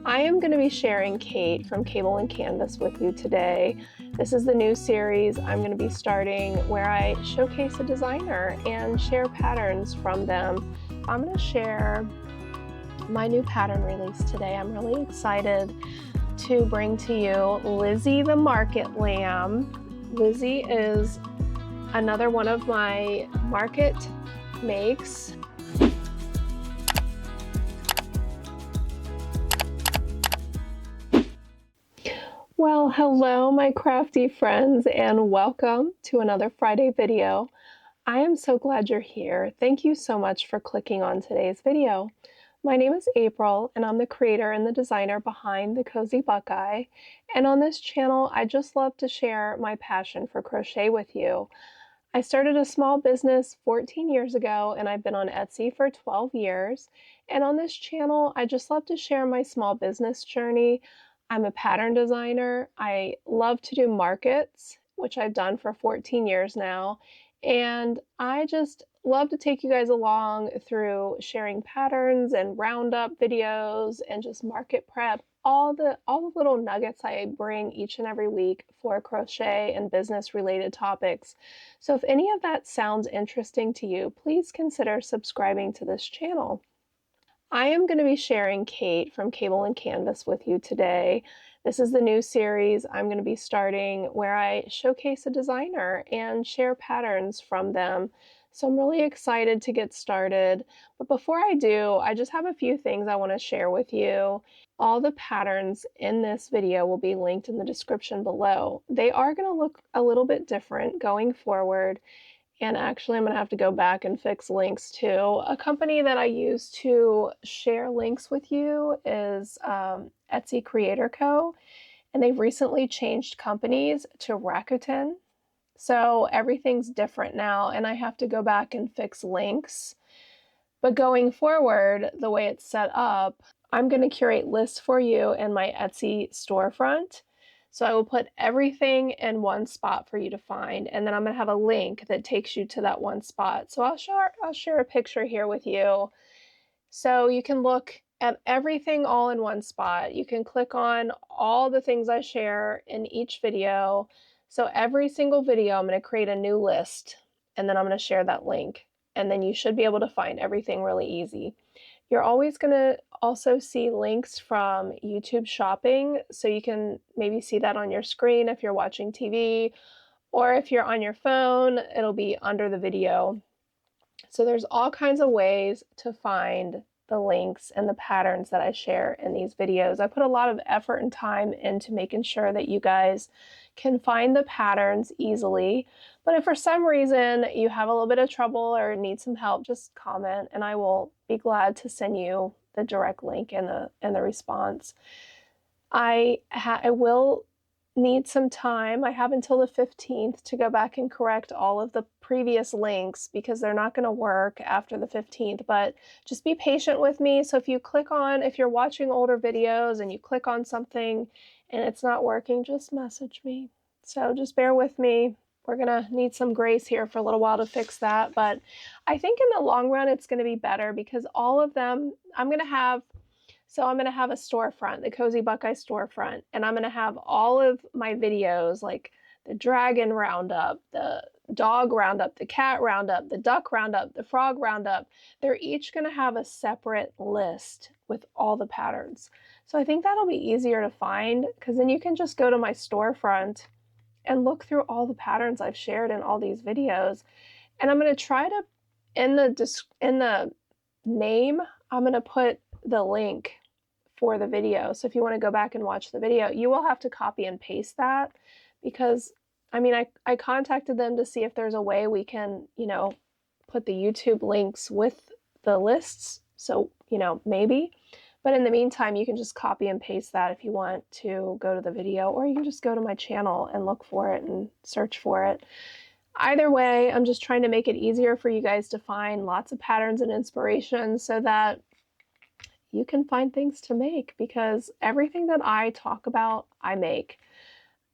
I am going to be sharing Kate from Cable and Canvas with you today. This is the new series I'm going to be starting where I showcase a designer and share patterns from them. I'm going to share my new pattern release today. I'm really excited to bring to you Lizzy the Market Lamb. Lizzy is another one of my market makes. Well, hello my crafty friends and welcome to another Friday video. I am so glad you're here. Thank you so much for clicking on today's video. My name is April and I'm the creator and the designer behind the Cozy Buckeye. And on this channel, I just love to share my passion for crochet with you. I started a small business 14 years ago and I've been on Etsy for 12 years. And on this channel, I just love to share my small business journey. I'm a pattern designer. I love to do markets, which I've done for 14 years now. And I just love to take you guys along through sharing patterns and Roundup videos and just market prep, all the little nuggets I bring each and every week for crochet and business related topics. So if any of that sounds interesting to you, please consider subscribing to this channel. I am going to be sharing Kate from Cable and Canvas with you today. This is the new series I'm going to be starting where I showcase a designer and share patterns from them. So I'm really excited to get started. But before I do, I just have a few things I want to share with you. All the patterns in this video will be linked in the description below. They are going to look a little bit different going forward. And actually, I'm going to have to go back and fix links too. A company that I use to share links with you is Etsy Creator Co. And they've recently changed companies to Rakuten. So everything's different now, and I have to go back and fix links. But going forward, the way it's set up, I'm going to curate lists for you in my Etsy storefront. So I will put everything in one spot for you to find, and then I'm going to have a link that takes you to that one spot. So I'll share a picture here with you. So you can look at everything all in one spot. You can click on all the things I share in each video. So every single video, I'm going to create a new list, and then I'm going to share that link. And then you should be able to find everything really easy. You're always going to also see links from YouTube shopping, so you can maybe see that on your screen if you're watching TV, or if you're on your phone, it'll be under the video. So there's all kinds of ways to find the links and the patterns that I share in these videos. I put a lot of effort and time into making sure that you guys can find the patterns easily. But if for some reason you have a little bit of trouble or need some help, just comment and I will be glad to send you the direct link and the response. I will need some time. I have until the 15th to go back and correct all of the previous links because they're not going to work after the 15th, but just be patient with me. So if you're watching older videos and you click on something and it's not working, just message me. So just bear with me. We're going to need some grace here for a little while to fix that, but I think in the long run it's going to be better because all of them, I'm going to have a storefront, the Cozy Buckeye storefront, and I'm going to have all of my videos like the dragon roundup, the dog roundup, the cat roundup, the duck roundup, the frog roundup. They're each going to have a separate list with all the patterns. So I think that'll be easier to find because then you can just go to my storefront and look through all the patterns I've shared in all these videos. And I'm going to try to, in the name, I'm going to put the link for the video. So if you want to go back and watch the video, you will have to copy and paste that because I mean, I contacted them to see if there's a way we can, put the YouTube links with the lists. So, maybe. But in the meantime, you can just copy and paste that if you want to go to the video, or you can just go to my channel and look for it and search for it. Either way, I'm just trying to make it easier for you guys to find lots of patterns and inspiration so that you can find things to make because everything that I talk about, I make.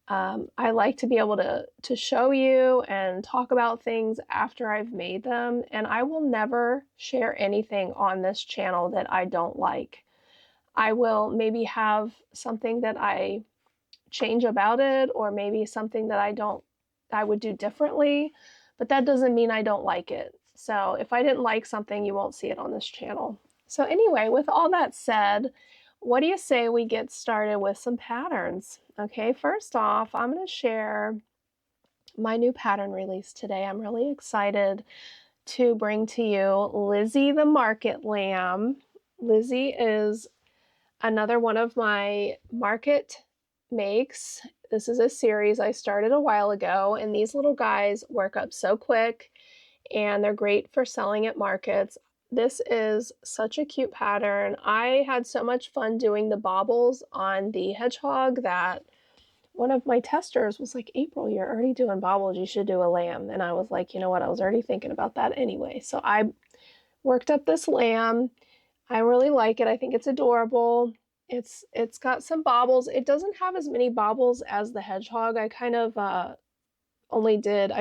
I like to be able to show you and talk about things after I've made them, and I will never share anything on this channel that I don't like. I will maybe have something that I change about it, or maybe something that I would do differently, but that doesn't mean I don't like it. So if I didn't like something, you won't see it on this channel. So anyway, with all that said, what do you say we get started with some patterns? Okay, first off, I'm going to share my new pattern release today. I'm really excited to bring to you Lizzy the Market Lamb. Lizzy is another one of my market makes. This is a series I started a while ago, and these little guys work up so quick, and they're great for selling at markets. This is such a cute pattern. I had so much fun doing the baubles on the hedgehog that one of my testers was like, April, you're already doing baubles, you should do a lamb. And I was like, you know what, I was already thinking about that anyway. So I worked up this lamb. I really like it. I think it's adorable. It's got some baubles. It doesn't have as many baubles as the hedgehog. I kind of I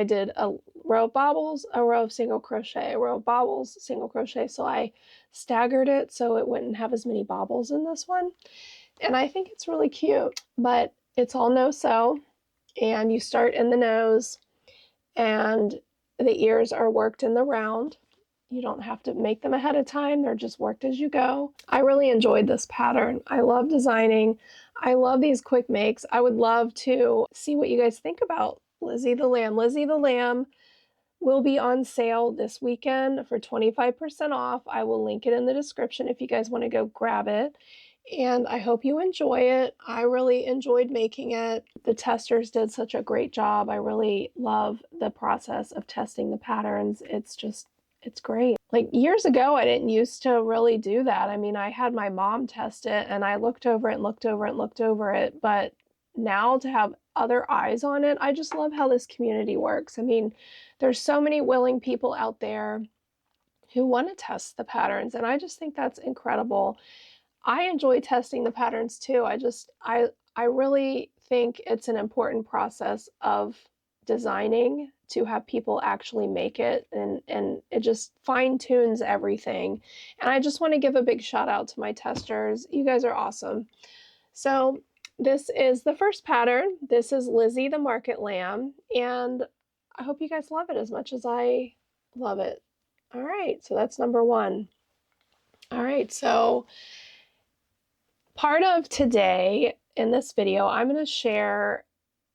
did a row of baubles, a row of single crochet, a row of baubles, single crochet. So I staggered it so it wouldn't have as many baubles in this one. And I think it's really cute, but it's all no sew, and you start in the nose, and the ears are worked in the round. You don't have to make them ahead of time. They're just worked as you go. I really enjoyed this pattern. I love designing. I love these quick makes. I would love to see what you guys think about Lizzy the Lamb. Lizzy the Lamb will be on sale this weekend for 25% off. I will link it in the description if you guys want to go grab it. And I hope you enjoy it. I really enjoyed making it. The testers did such a great job. I really love the process of testing the patterns. It's great. Like years ago, I didn't used to really do that. I mean, I had my mom test it, and I looked over it and looked over it and looked over it. But now to have other eyes on it, I just love how this community works. I mean, there's so many willing people out there who want to test the patterns, and I just think that's incredible. I enjoy testing the patterns too. I really think it's an important process of designing to have people actually make it, and it just fine tunes everything. And I just want to give a big shout out to my testers. You guys are awesome. So this is the first pattern. This is Lizzy the Market Lamb, and I hope you guys love it as much as I love it. All right, so that's number one. All right, so part of today in this video, I'm going to share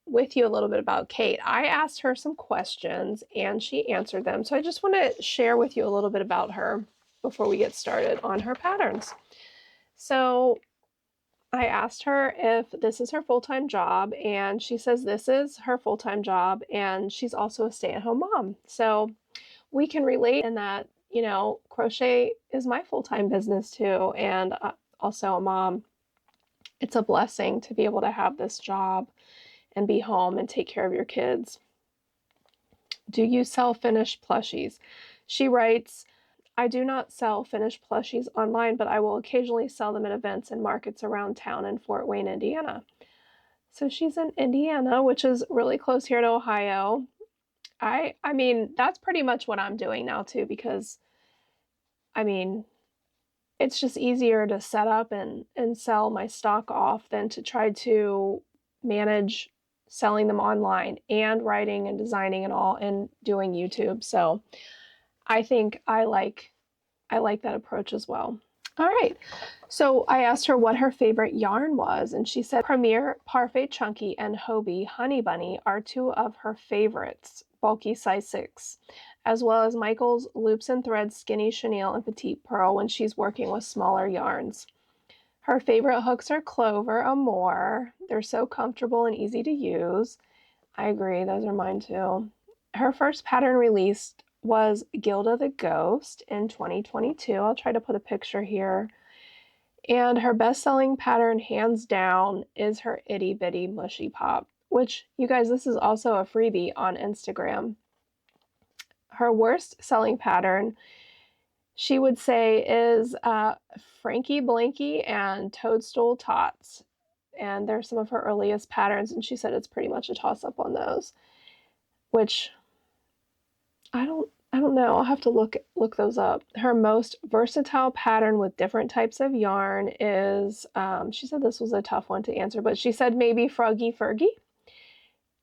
with you a little bit about Kate. I asked her some questions and she answered them. So I just want to share with you a little bit about her before we get started on her patterns. So I asked her if this is her full-time job, and she says this is her full-time job, and she's also a stay-at-home mom. So we can relate in that, you know, crochet is my full-time business too, and also a mom. It's a blessing to be able to have this job and be home and take care of your kids. Do you sell finished plushies? She writes, I do not sell finished plushies online, but I will occasionally sell them at events and markets around town in Fort Wayne, Indiana. So she's in Indiana, which is really close here to Ohio. I mean, that's pretty much what I'm doing now too, because I mean, it's just easier to set up and sell my stock off than to try to manage selling them online and writing and designing and all and doing YouTube. So I think I like that approach as well. All right. So I asked her what her favorite yarn was, and she said Premier, Parfait Chunky, and Hobie Honey Bunny are two of her favorites, bulky size 6, as well as Michael's Loops and Threads Skinny Chenille and Petite Pearl when she's working with smaller yarns. Her favorite hooks are Clover Amour. They're so comfortable and easy to use. I agree, those are mine too. Her first pattern released was Gilda the Ghost in 2022. I'll try to put a picture here. And her best-selling pattern, hands down, is her Itty Bitty Mushy Pop, which, you guys, this is also a freebie on Instagram. Her worst-selling pattern, she would say, is Frankie Blanky and Toadstool Tots. And they're some of her earliest patterns, and she said it's pretty much a toss-up on those, which I I don't know. I'll have to look those up. Her most versatile pattern with different types of yarn is, she said this was a tough one to answer, but she said maybe Froggy Fergie.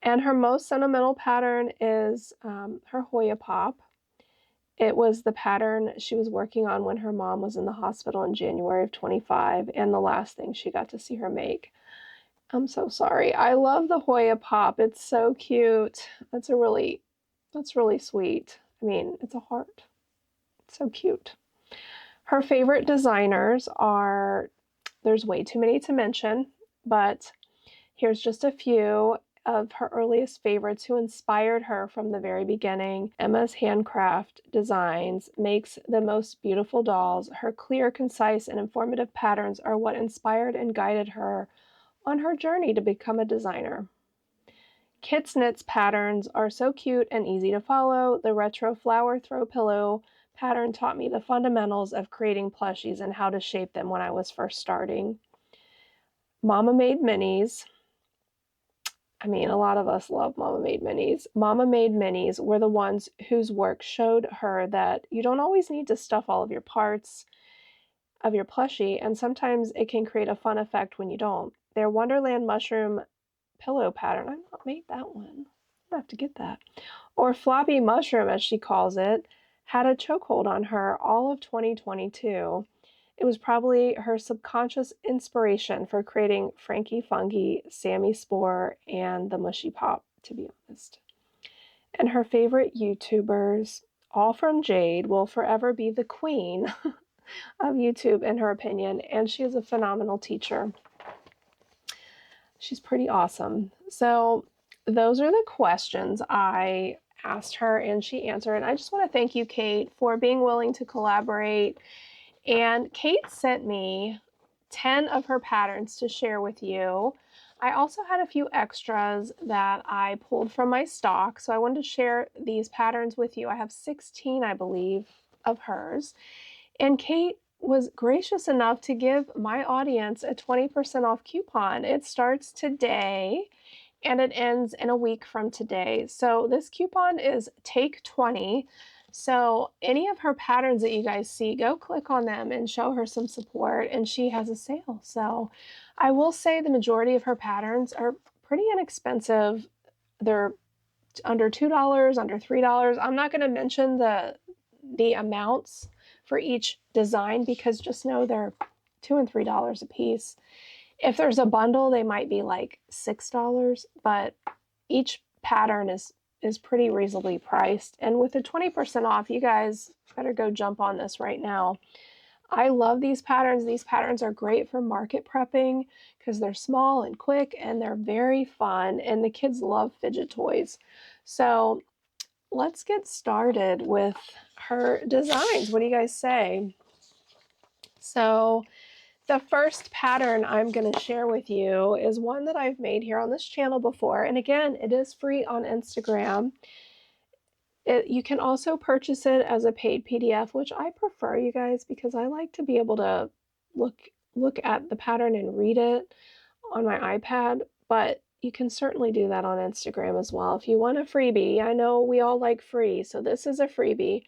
And her most sentimental pattern is her Hoya Pop. It was the pattern she was working on when her mom was in the hospital in January of 25, and the last thing she got to see her make. I'm so sorry. I love the Hoya Pop. It's so cute. That's really sweet. I mean, it's a heart. It's so cute. Her favorite designers are, there's way too many to mention, but here's just a few of her earliest favorites who inspired her from the very beginning. Emma's handcraft designs makes the most beautiful dolls. Her clear, concise, and informative patterns are what inspired and guided her on her journey to become a designer. Kit's knits patterns are so cute and easy to follow. The retro flower throw pillow pattern taught me the fundamentals of creating plushies and how to shape them when I was first starting. Mama Made Minis. I mean, a lot of us love Mama Made Minis. Mama Made Minis were the ones whose work showed her that you don't always need to stuff all of your parts of your plushie, and sometimes it can create a fun effect when you don't. Their Wonderland Mushroom pillow pattern, I've not made that one. I have to get that. Or Floppy Mushroom, as she calls it, had a chokehold on her all of 2022. It was probably her subconscious inspiration for creating Frankie Fungi, Sammy Spore, and the Mushy Pop, to be honest. And her favorite YouTubers, all from Jade, will forever be the queen of YouTube in her opinion, and she is a phenomenal teacher. She's pretty awesome. So those are the questions I asked her and she answered. And I just want to thank you, Kate, for being willing to collaborate. And Kate sent me 10 of her patterns to share with you. I also had a few extras that I pulled from my stock, so I wanted to share these patterns with you. I have 16, I believe, of hers. And Kate was gracious enough to give my audience a 20% off coupon. It starts today and it ends in a week from today. So this coupon is Take 20. So any of her patterns that you guys see, go click on them and show her some support, and she has a sale. So I will say the majority of her patterns are pretty inexpensive. They're under $2, under $3. I'm not going to mention the amounts for each design because just know they're $2 and $3 a piece. If there's a bundle, they might be like $6, but each pattern is pretty reasonably priced. And with the 20% off, you guys better go jump on this right now. I love these patterns. These patterns are great for market prepping because they're small and quick and they're very fun, and the kids love fidget toys. So let's get started with her designs. What do you guys say? So the first pattern I'm going to share with you is one that I've made here on this channel before. And again, it is free on Instagram. You can also purchase it as a paid PDF, which I prefer, you guys, because I like to be able to look at the pattern and read it on my iPad. But you can certainly do that on Instagram as well. If you want a freebie, I know we all like free, so this is a freebie.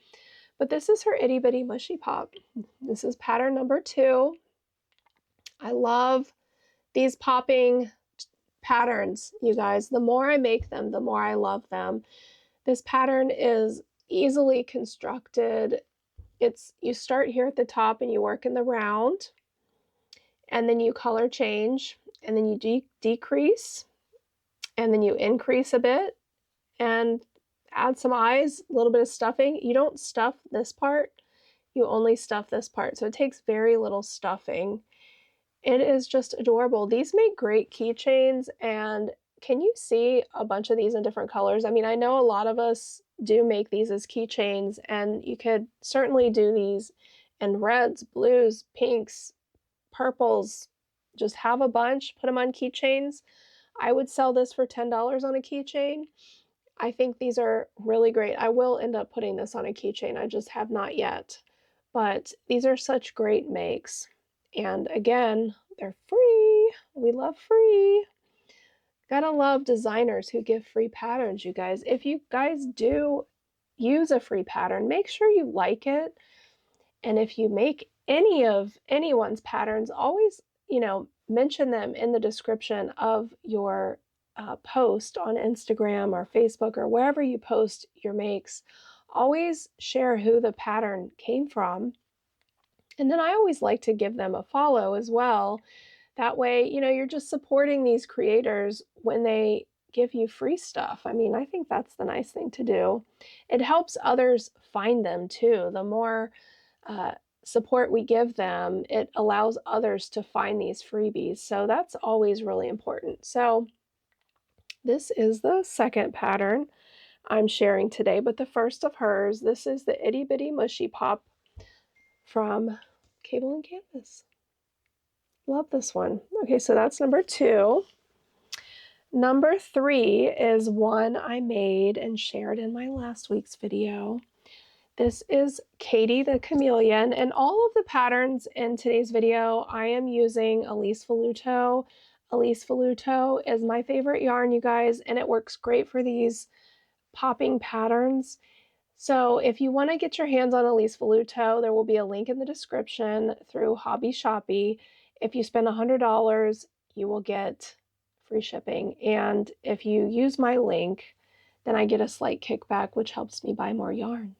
But this is her Itty Bitty Mushy Pop. This is pattern number 2. I love these popping patterns, you guys. The more I make them, the more I love them. This pattern is easily constructed. You start here at the top and you work in the round, and then you color change, and then you decrease, and then you increase a bit and add some eyes, a little bit of stuffing. You don't stuff this part, you only stuff this part. So it takes very little stuffing. It is just adorable. These make great keychains, and can you see a bunch of these in different colors? I mean, I know a lot of us do make these as keychains, and you could certainly do these in reds, blues, pinks, purples. Just have a bunch, put them on keychains. I would sell this for $10 on a keychain. I think these are really great. I will end up putting this on a keychain. I just have not yet. But these are such great makes. And again, they're free. We love free. Gotta love designers who give free patterns, you guys. If you guys do use a free pattern, make sure you like it. And if you make any of anyone's patterns, always, mention them in the description of your post on Instagram or Facebook or wherever you post your makes. Always share who the pattern came from. And then I always like to give them a follow as well. That way, you're just supporting these creators when they give you free stuff. I mean, I think that's the nice thing to do. It helps others find them too. The more support we give them, it allows others to find these freebies. So that's always really important. So this is the second pattern I'm sharing today, but the first of hers. This is the Itty Bitty Mushy Pop from Cable and Canvas. Love this one. Okay, so that's number 2. Number 3 is one I made and shared in my last week's video. This is Caydo the Chameleon, and all of the patterns in today's video, I am using Elise Voluto. Elise Voluto is my favorite yarn, you guys, and it works great for these popping patterns. So if you want to get your hands on Elise Voluto, there will be a link in the description through Hobby Shoppy. If you spend $100, you will get free shipping. And if you use my link, then I get a slight kickback, which helps me buy more yarn.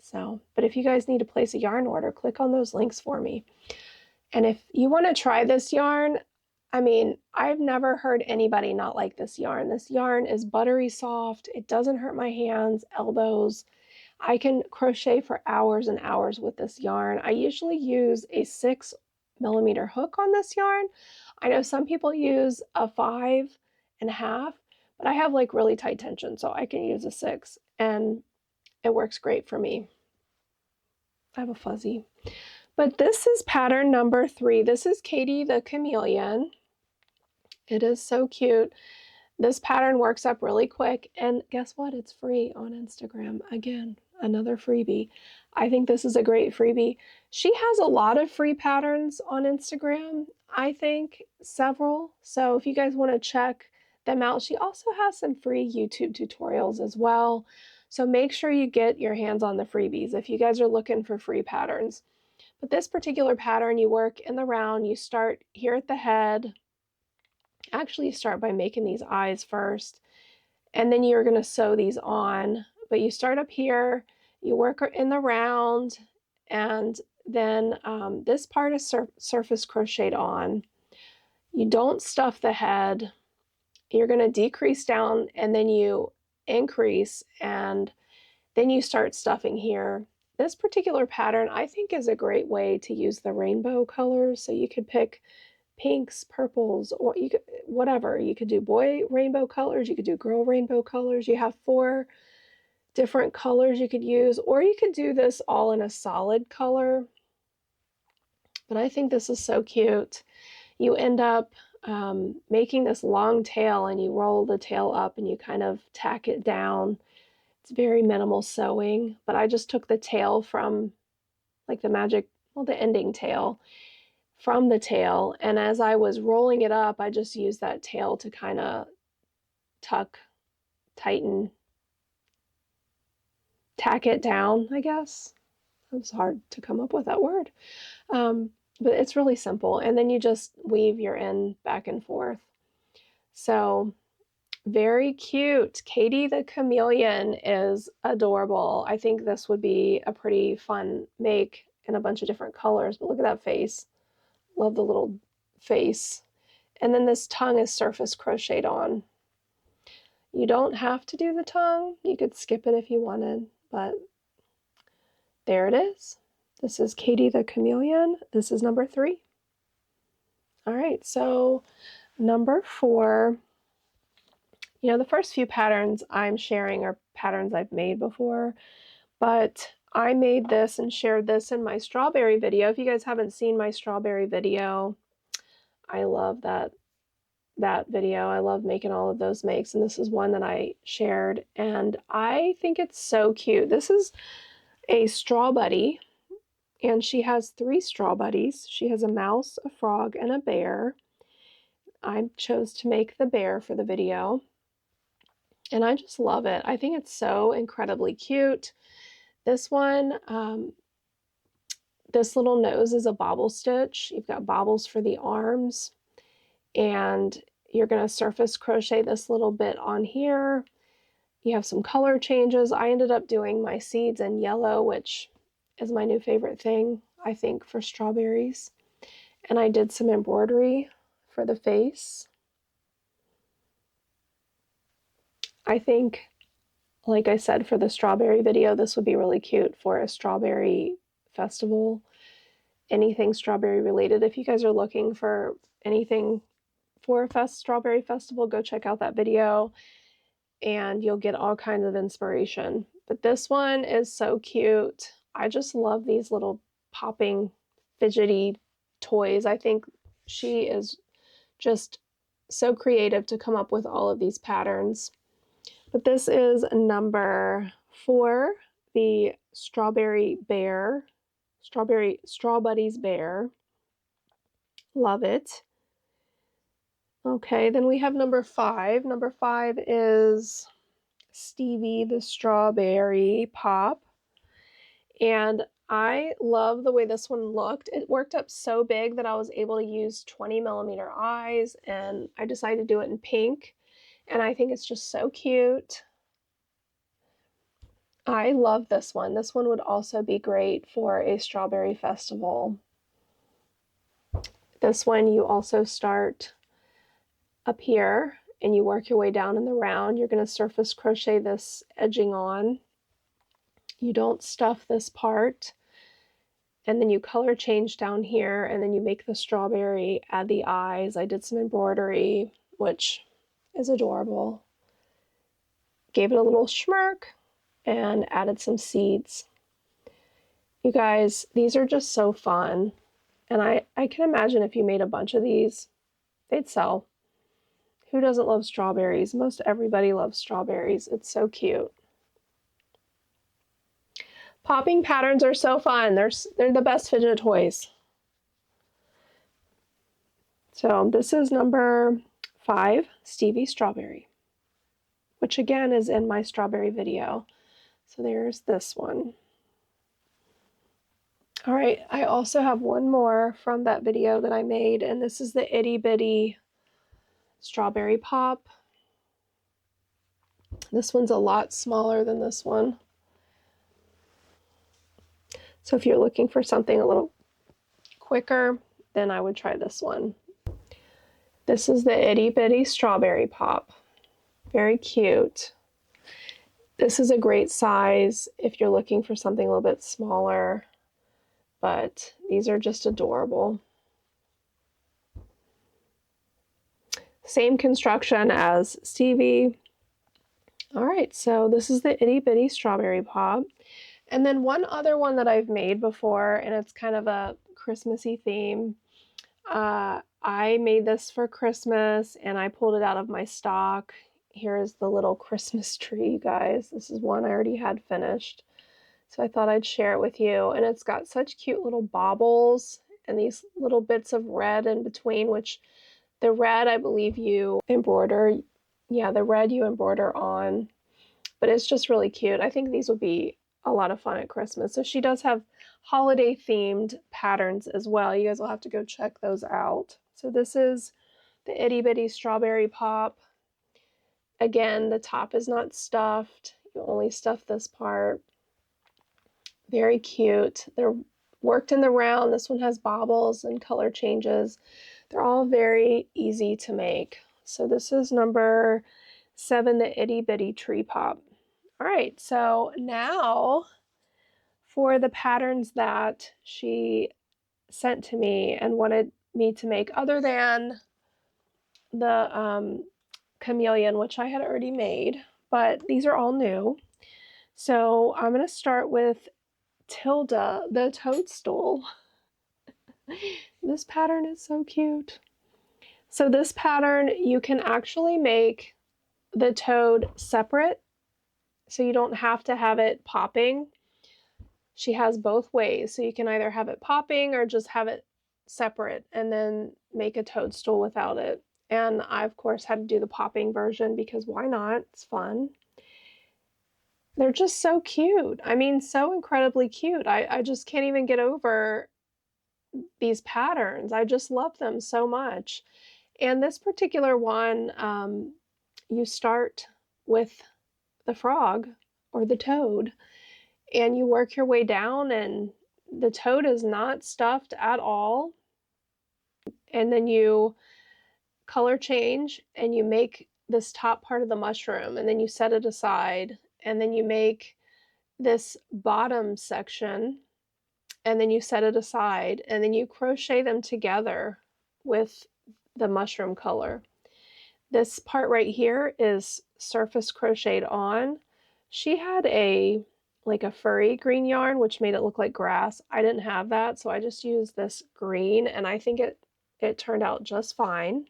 But if you guys need to place a yarn order, click on those links for me. And if you want to try this yarn, I mean, I've never heard anybody not like this yarn. This yarn is buttery soft. It doesn't hurt my hands, elbows. I can crochet for hours and hours with this yarn. I usually use a 6mm hook on this yarn. I know some people use a 5.5, but I have like really tight tension, so I can use a 6, and it works great for me. I have a fuzzy. But this is pattern number 3. This is Caydo the Chameleon. It is so cute. This pattern works up really quick, and guess what? It's free on Instagram. Again, another freebie. I think this is a great freebie. She has a lot of free patterns on Instagram, I think several. So if you guys want to check them out, she also has some free YouTube tutorials as well. So make sure you get your hands on the freebies if you guys are looking for free patterns. But this particular pattern, you work in the round, you start here at the head. Actually, you start by making these eyes first, and then you're going to sew these on. But you start up here, you work in the round, and then this part is surface crocheted on. You don't stuff the head. You're going to decrease down, and then you increase, and then you start stuffing here. This particular pattern, I think, is a great way to use the rainbow colors. So you could pick pinks, purples, or you could, whatever. You could do boy rainbow colors, you could do girl rainbow colors. You have 4 different colors you could use, or you could do this all in a solid color. But I think this is so cute. You end up making this long tail, and you roll the tail up and you kind of tack it down. It's very minimal sewing, but I just took the tail from like the ending tail from the tail, and as I was rolling it up, I just used that tail to kind of tighten, tack it down, I guess. It was hard to come up with that word. But it's really simple, and then you just weave your end back and forth. So very cute. Caydo the Chameleon is adorable. I think this would be a pretty fun make in a bunch of different colors, but look at that face. Love the little face. And then this tongue is surface crocheted on. You don't have to do the tongue. You could skip it if you wanted, but there it is. This is Caydo the Chameleon. This is number 3. All right, so number 4. The first few patterns I'm sharing are patterns I've made before, but I made this and shared this in my strawberry video. If you guys haven't seen my strawberry video, I love that video. I love making all of those makes, and this is one that I shared, and I think it's so cute. This is a straw buddy, and she has 3 straw buddies. She has a mouse, a frog, and a bear. I chose to make the bear for the video, and I just love it. I think it's so incredibly cute. This one, this little nose is a bobble stitch. You've got bobbles for the arms, and you're going to surface crochet this little bit on here. You have some color changes. I ended up doing my seeds in yellow, which is my new favorite thing, I think, for strawberries. And I did some embroidery for the face. I think, like I said, for the strawberry video, this would be really cute for a strawberry festival. Anything strawberry related. If you guys are looking for anything for a strawberry festival, go check out that video and you'll get all kinds of inspiration. But this one is so cute. I just love these little popping fidgety toys. I think she is just so creative to come up with all of these patterns. But this is number 4, the Strawberry Bear, Straw Buddies Bear. Love it. Okay, then we have number 5. Number 5 is Stevie the Strawberry Pop. And I love the way this one looked. It worked up so big that I was able to use 20mm eyes, and I decided to do it in pink. And I think it's just so cute. I love this one. This one would also be great for a strawberry festival. This one you also start up here and you work your way down in the round. You're going to surface crochet this edging on. You don't stuff this part, and then you color change down here, and then you make the strawberry, add the eyes. I did some embroidery, which is adorable. Gave it a little smirk and added some seeds. You guys, these are just so fun. And I can imagine if you made a bunch of these, they'd sell. Who doesn't love strawberries? Most everybody loves strawberries. It's so cute. Popping patterns are so fun. They're the best fidget toys. So this is number 5, Stevie Strawberry, which again is in my strawberry video. So there's this one. All right, I also have one more from that video that I made, and this is the Itty Bitty Strawberry Pop. This one's a lot smaller than this one. So if you're looking for something a little quicker, then I would try this one. This is the Itty Bitty Strawberry Pop. Very cute. This is a great size if you're looking for something a little bit smaller, but these are just adorable. Same construction as Stevie. All right, so this is the Itty Bitty Strawberry Pop. And then one other one that I've made before, and it's kind of a Christmassy theme. I made this for Christmas and I pulled it out of my stock. Here's the little Christmas tree, you guys. This is one I already had finished. So I thought I'd share it with you. And it's got such cute little baubles and these little bits of red in between, which the red, I believe you embroider. Yeah, the red you embroider on. But it's just really cute. I think these would be a lot of fun at Christmas. So she does have holiday themed patterns as well. You guys will have to go check those out. So this is the Itty Bitty Strawberry Pop. Again, the top is not stuffed. You only stuff this part. Very cute. They're worked in the round. This one has baubles and color changes. They're all very easy to make. So this is number 7, the Itty Bitty Tree Pop. All right, so now for the patterns that she sent to me and wanted me to make, other than the chameleon, which I had already made, but these are all new. So I'm going to start with Tilda, the toadstool. This pattern is so cute. So this pattern, you can actually make the toad separate, so you don't have to have it popping. She has both ways, so you can either have it popping or just have it separate and then make a toadstool without it. And I, of course, had to do the popping version because why not? It's fun. They're just so cute. I mean, so incredibly cute. I just can't even get over these patterns. I just love them so much. And this particular one, you start with the frog or the toad, and you work your way down, and the toad is not stuffed at all. And then you color change and you make this top part of the mushroom, and then you set it aside, and then you make this bottom section, and then you set it aside, and then you crochet them together with the mushroom color. This part right here is surface crocheted on. She had like a furry green yarn, which made it look like grass. I didn't have that, so I just used this green, and I think it turned out just fine.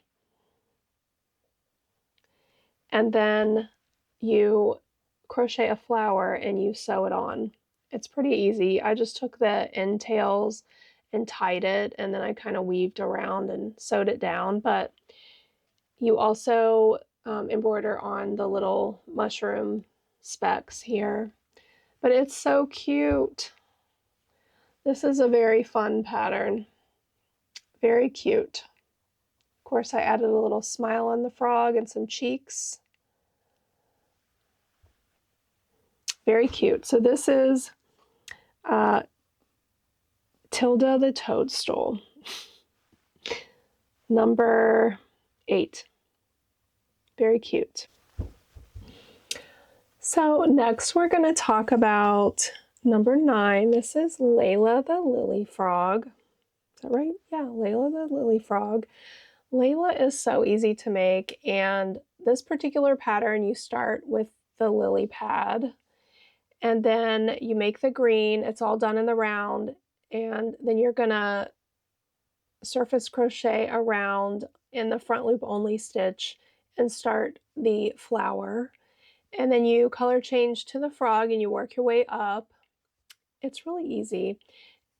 And then you crochet a flower and you sew it on. It's pretty easy. I just took the end tails and tied it, and then I kind of weaved around and sewed it down. But you also embroider on the little mushroom specks here. But it's so cute. This is a very fun pattern. Very cute. Of course, I added a little smile on the frog and some cheeks. Very cute. So this is Tilda the Toadstool, number 8. Very cute. So next we're going to talk about number 9. This is Layla the Lily Frog. Is that right? Yeah, Layla the Lily Frog. Layla is so easy to make, and this particular pattern you start with the lily pad, and then you make the green. It's all done in the round, and then you're gonna surface crochet around in the front loop only stitch and start the flower, and then you color change to the frog and you work your way up. It's really easy.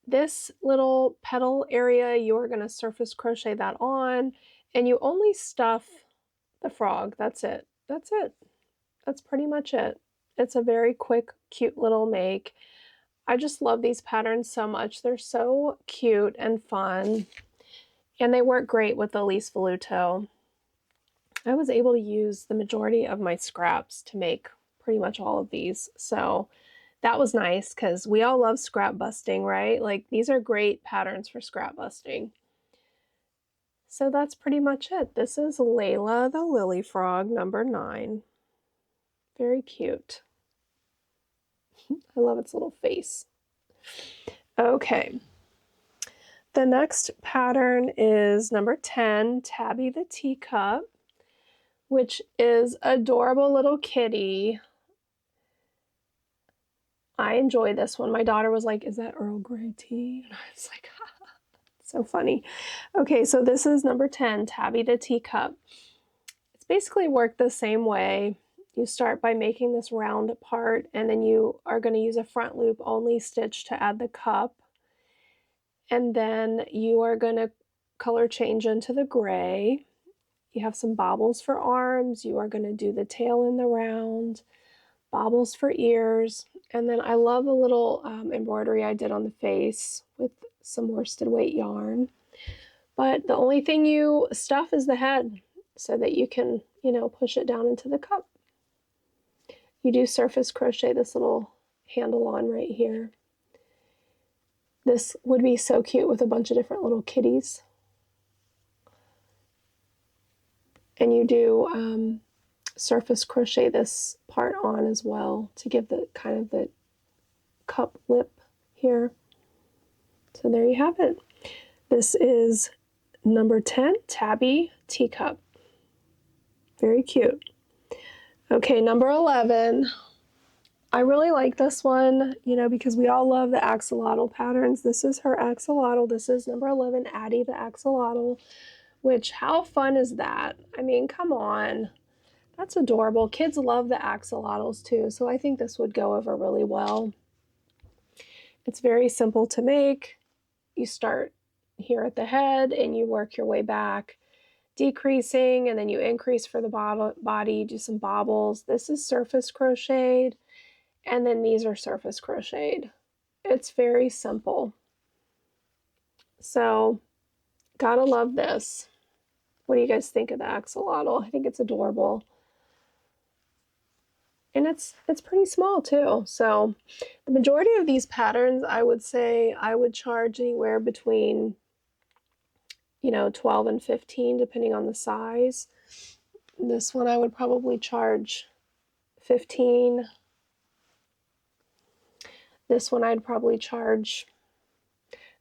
This little petal area, you're going to surface crochet that on, and you only stuff the frog. That's it. That's it. That's pretty much it. It's a very quick, cute little make. I just love these patterns so much. They're so cute and fun, and they work great with the Elise Voluto. I was able to use the majority of my scraps to make pretty much all of these, so that was nice because we all love scrap busting, right? Like, these are great patterns for scrap busting. So that's pretty much it. This is Layla the Lily Frog, number 9. Very cute. I love its little face. Okay. The next pattern is number 10, Tabby the Teacup, which is adorable little kitty. I enjoy this one. My daughter was like, "Is that Earl Grey tea?" And I was like, "Ha." So funny. Okay, so this is number 10, Tabby the Teacup. It's basically worked the same way. You start by making this round part, and then you are going to use a front loop only stitch to add the cup. And then you are going to color change into the gray. You have some bobbles for arms. You are going to do the tail in the round, bobbles for ears. And then I love the little embroidery I did on the face with some worsted weight yarn. But the only thing you stuff is the head so that you can, push it down into the cup. You do surface crochet this little handle on right here. This would be so cute with a bunch of different little kitties. And you do surface crochet this part on as well to give the kind of the cup lip here. So there you have it. This is number 10, Tabby Teacup. Very cute. Okay, number 11. I really like this one, because we all love the axolotl patterns. This is her axolotl. This is number 11, Addie the axolotl, which, how fun is that? I mean, come on. That's adorable. Kids love the axolotls too, so I think this would go over really well. It's very simple to make. You start here at the head and you work your way back, decreasing, and then you increase for the body, do some bobbles. This is surface crocheted, and then these are surface crocheted. It's very simple. So, gotta love this. What do you guys think of the axolotl? I think it's adorable. And it's pretty small too. So the majority of these patterns, I would say I would charge anywhere between, you know, 12 and 15 depending on the size. This one I would probably charge 15. This one I'd probably charge,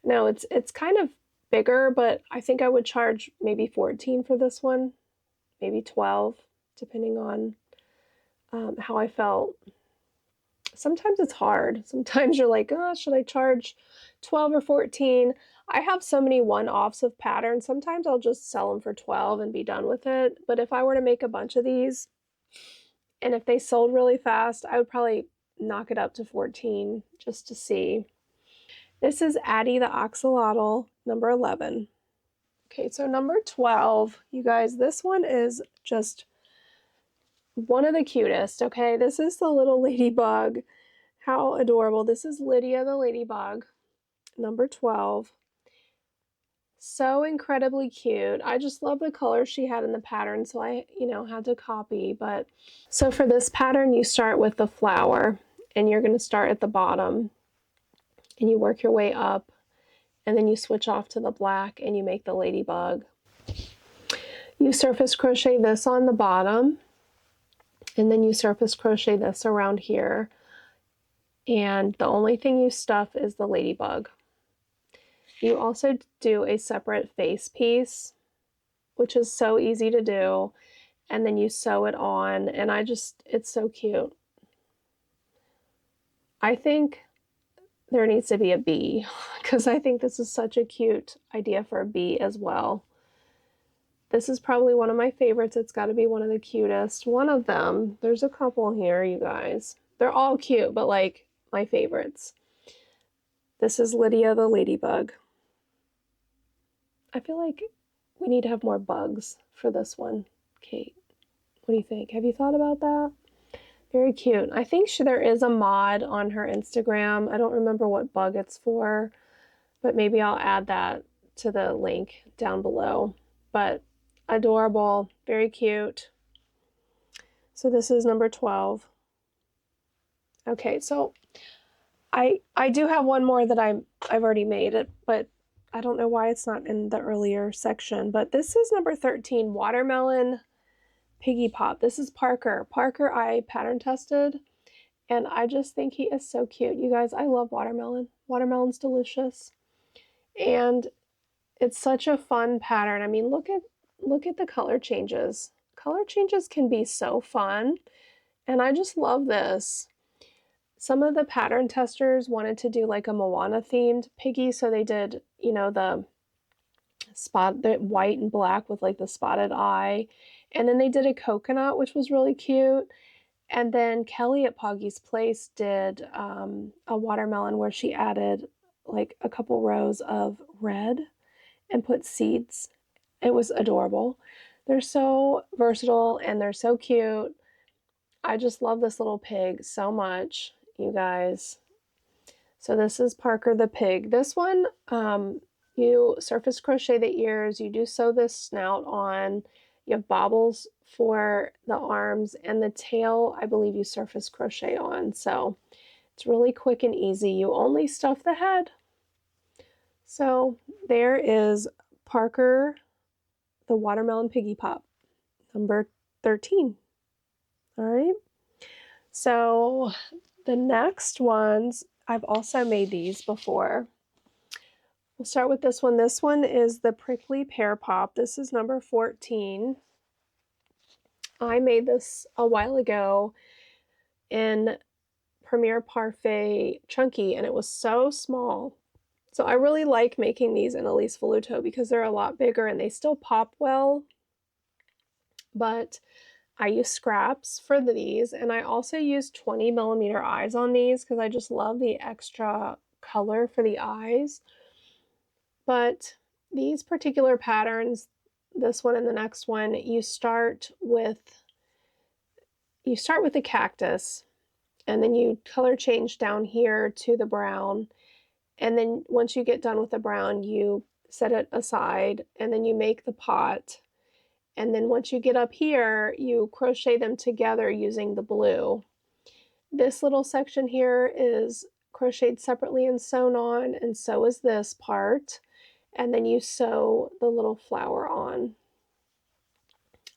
no, it's kind of bigger, but I think I would charge maybe 14 for this one, maybe 12, depending on how I felt. Sometimes it's hard. Sometimes you're like, oh, should I charge 12 or 14? I have so many one-offs of patterns. Sometimes I'll just sell them for 12 and be done with it. But if I were to make a bunch of these, and if they sold really fast, I would probably knock it up to 14 just to see. This is Addie the Axolotl, number 11. Okay, so number 12, you guys, this one is just one of the cutest, okay? This is the little ladybug. How adorable. This is Lydia the ladybug, number 12. So incredibly cute. I just love the color she had in the pattern, so I, had to copy. But so for this pattern, you start with the flower, and you're going to start at the bottom, and you work your way up, and then you switch off to the black, and you make the ladybug. You surface crochet this on the bottom, and then you surface crochet this around here, and the only thing you stuff is the ladybug. You also do a separate face piece, which is so easy to do, and then you sew it on, and it's so cute. I think there needs to be a bee, because I think this is such a cute idea for a bee as well. This is probably one of my favorites. It's got to be one of the cutest. One of them. There's a couple here, you guys. They're all cute, but like my favorites. This is Lydia the ladybug. I feel like we need to have more bugs for this one. Kate, what do you think? Have you thought about that? Very cute. I think there is a mod on her Instagram. I don't remember what bug it's for, but maybe I'll add that to the link down below. But adorable, very cute. So this is number 12. Okay, so I do have one more that I've already made it, but I don't know why it's not in the earlier section. But this is number 13, Watermelon Piggy Pop. This is Parker. Parker I pattern tested, and I just think he is so cute. You guys, I love watermelon. Watermelon's delicious. And it's such a fun pattern. I mean, look at the color changes. Color changes can be so fun, and I just love this. Some of the pattern testers wanted to do like a Moana themed piggy, so they did, the white and black with like the spotted eye, and then they did a coconut, which was really cute. And then Kelly at Poggy's Place did a watermelon where she added like a couple rows of red and put seeds. It was adorable. They're so versatile and they're so cute. I just love this little pig so much, you guys. So this is Parker the pig. This one, you surface crochet the ears, you do sew this snout on, you have bobbles for the arms, and the tail, I believe you surface crochet on. So it's really quick and easy. You only stuff the head. So there is Parker the Watermelon Piggy Pop, number 13. All right. So the next ones, I've also made these before. We'll start with this one. This one is the Prickly Pear Pop. This is number 14. I made this a while ago in Premier Parfait Chunky, and it was so small. So I really like making these in Elise Voluto because they're a lot bigger and they still pop well. But I use scraps for these, and I also use 20mm eyes on these because I just love the extra color for the eyes. But these particular patterns, this one and the next one, you start with the cactus, and then you color change down here to the brown, and then once you get done with the brown, you set it aside, and then you make the pot, and then once you get up here, you crochet them together using the blue. This little section here is crocheted separately and sewn on, and so is this part, and then you sew the little flower on.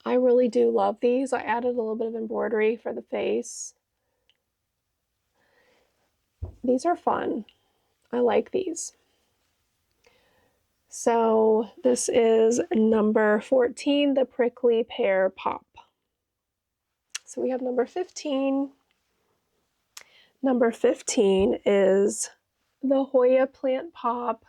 I really do love these. I added a little bit of embroidery for the face. These are fun. I like these. So this is number 14, the prickly pear pop. So we have number 15. Number 15 is the Hoya plant pop.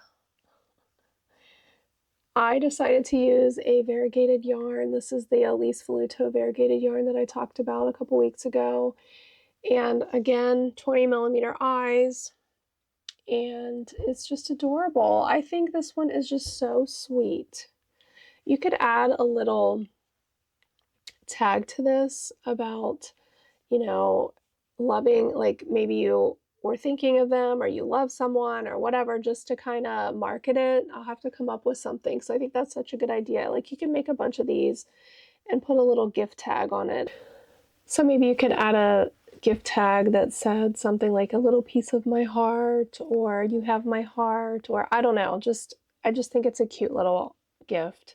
I decided to use a variegated yarn. This is the Elise Voluto variegated yarn that I talked about a couple weeks ago. And again, 20mm eyes. And it's just adorable. I think this one is just so sweet. You could add a little tag to this about, you know, loving, like maybe you were thinking of them or you love someone or whatever, just to kind of market it. I'll have to come up with something. So I think that's such a good idea. Like you can make a bunch of these and put a little gift tag on it. So maybe you could add a gift tag that said something like a little piece of my heart, or you have my heart, or I don't know, I just think it's a cute little gift.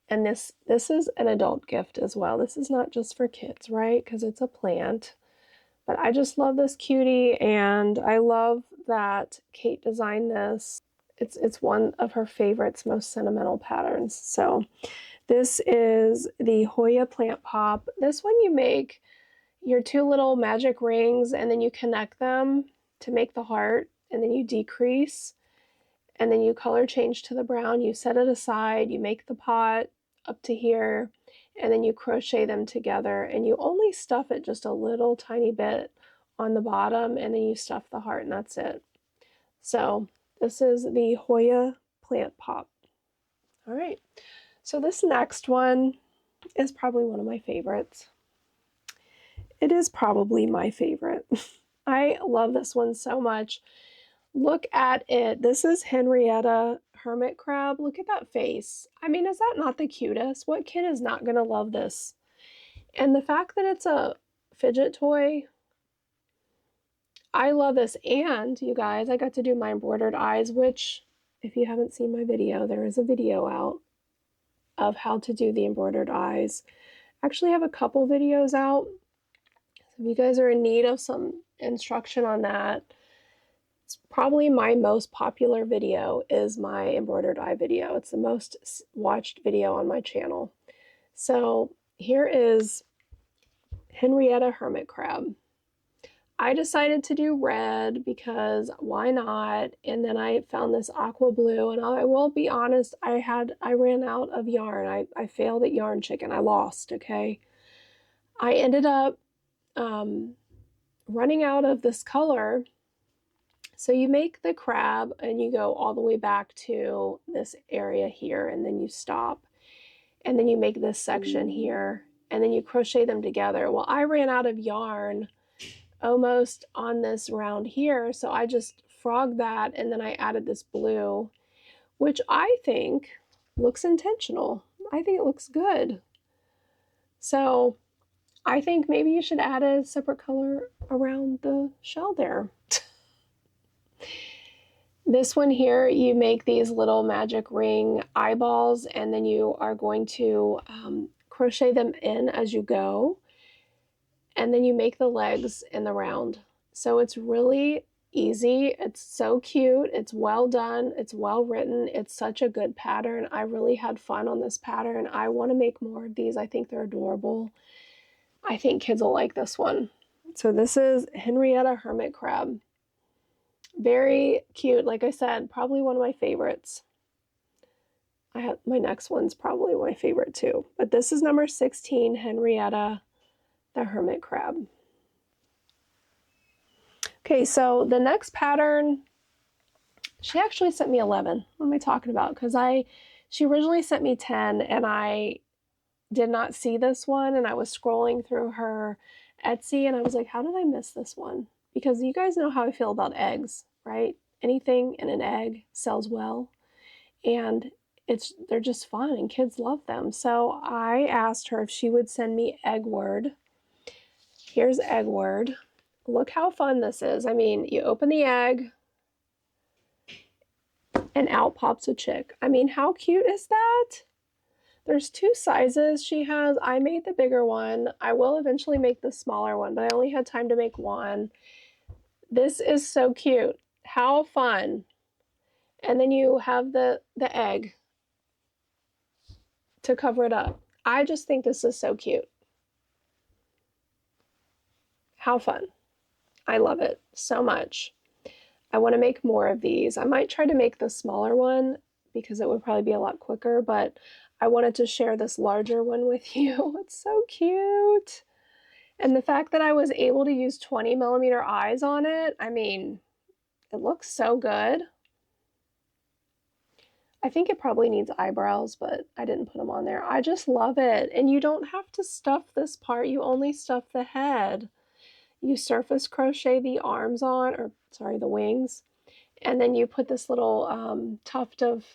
And this is an adult gift as well. This is not just for kids, right? Because it's a plant. But I just love this cutie, and I love that Kate designed this. It's one of her favorites, most sentimental patterns. So this is the Hoya plant pop. This one you make your two little magic rings, and then you connect them to make the heart, and then you decrease, and then you color change to the brown, you set it aside, you make the pot up to here, and then you crochet them together, and you only stuff it just a little tiny bit on the bottom, and then you stuff the heart, and that's it. So this is the Hoya plant pop. All right, so this next one is probably one of my favorites. It is probably my favorite. I love this one so much. Look at it. This is Henrietta Hermit Crab. Look at that face. I mean, is that not the cutest? What kid is not going to love this? And the fact that it's a fidget toy, I love this. And you guys, I got to do my embroidered eyes, which if you haven't seen my video, there is a video out of how to do the embroidered eyes. I actually have a couple videos out. If you guys are in need of some instruction on that, it's probably my most popular video is my embroidered eye video. It's the most watched video on my channel. So here is Henrietta Hermit Crab. I decided to do red because why not? And then I found this aqua blue, and I will be honest, I ran out of yarn. I failed at Yarn Chicken. I lost, okay? I ended up running out of this color. So you make the crab and you go all the way back to this area here, and then you stop, and then you make this section here, and then you crochet them together. Well, I ran out of yarn almost on this round here, so I just frogged that, and then I added this blue, which I think looks intentional. I think it looks good. So I think maybe you should add a separate color around the shell there. This one here, you make these little magic ring eyeballs, and then you are going to crochet them in as you go, and then you make the legs in the round. So it's really easy. It's so cute. It's well done. It's well written. It's such a good pattern. I really had fun on this pattern. I want to make more of these. I think they're adorable. I think kids will like this one. So this is Henrietta Hermit Crab. Very cute. Like I said, probably one of my favorites. My next one's probably my favorite too. But this is number 16, Henrietta the Hermit Crab. Okay, so the next pattern, she actually sent me 11. What am I talking about? Because she originally sent me 10, and I did not see this one, and I was scrolling through her Etsy, and I was like, how did I miss this one? Because you guys know how I feel about eggs, right? Anything in an egg sells well, and they're just fun and kids love them. So I asked her if she would send me egg word. Here's egg word. Look how fun this is. I mean, you open the egg and out pops a chick. I mean, how cute is that? There's 2 sizes she has. I made the bigger one. I will eventually make the smaller one, but I only had time to make one. This is so cute. How fun. And then you have the egg to cover it up. I just think this is so cute. How fun. I love it so much. I want to make more of these. I might try to make the smaller one because it would probably be a lot quicker, but I wanted to share this larger one with you. It's so cute. And the fact that I was able to use 20mm eyes on it, I mean, it looks so good. I think it probably needs eyebrows, but I didn't put them on there. I just love it. And you don't have to stuff this part. You only stuff the head. You surface crochet the arms on, or sorry, the wings. And then you put this little tuft of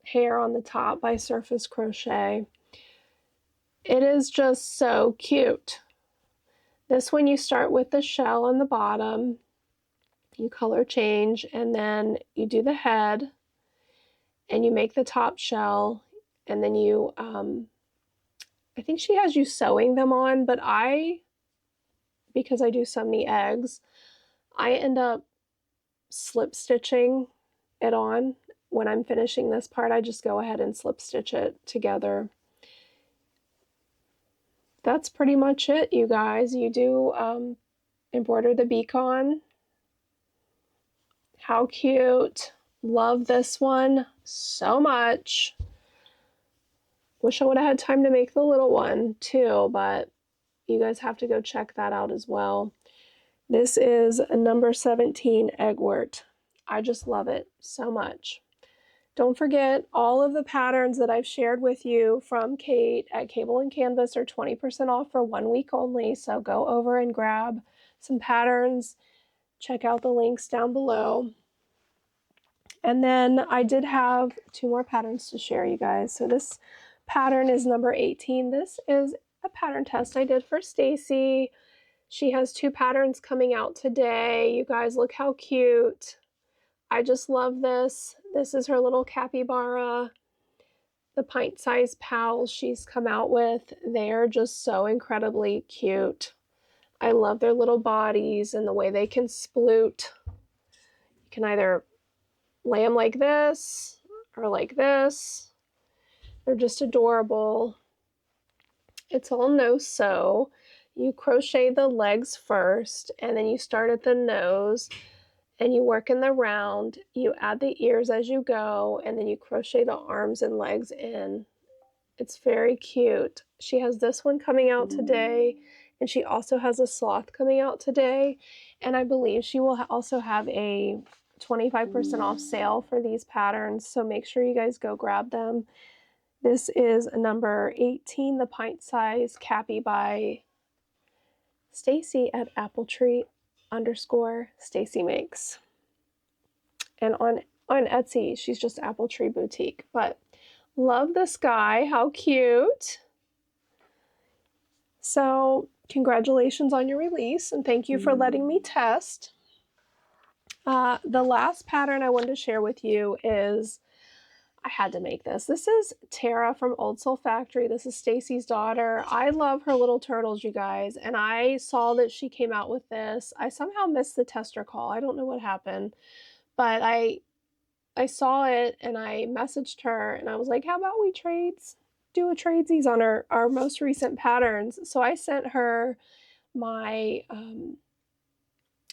hair on the top by surface crochet. It is just so cute. This one you start with the shell on the bottom, you color change, and then you do the head, and you make the top shell, and then you, I think she has you sewing them on, but because I do so many eggs, I end up slip stitching it on. When I'm finishing this part, I just go ahead and slip stitch it together. That's pretty much it, you guys. You do embroider the beak on. How cute. Love this one so much. Wish I would have had time to make the little one too, but you guys have to go check that out as well. This is a number 17 eggwort. I just love it so much. Don't forget, all of the patterns that I've shared with you from Kate at Cable and Canvas are 20% off for 1 week only, so go over and grab some patterns. Check out the links down below. And then I did have 2 more patterns to share, you guys. So this pattern is number 18. This is a pattern test I did for Stacy. She has 2 patterns coming out today. You guys, look how cute. I just love this. This is her little capybara, the pint-sized pals she's come out with. They are just so incredibly cute. I love their little bodies and the way they can sploot. You can either lay them like this or like this. They're just adorable. It's all no-sew. You crochet the legs first, and then you start at the nose, and you work in the round. You add the ears as you go, and then you crochet the arms and legs in. It's very cute. She has this one coming out today, and she also has a sloth coming out today, and I believe she will also have a 25% off sale for these patterns, so make sure you guys go grab them. This is number 18, the pint size Cappy by Stacy at Appletree_Stacy Makes. And on Etsy, she's just Appletree Boutique. But love this guy. How cute. So congratulations on your release, and thank you for letting me test. The last pattern I wanted to share with you is, I had to make this. This is Tara from Old Soul Factory. This is Stacy's daughter. I love her little turtles, you guys, and I saw that she came out with this. I somehow missed the tester call. I don't know what happened, but I saw it and I messaged her and I was like, how about we do a tradesies on our most recent patterns? So I sent her my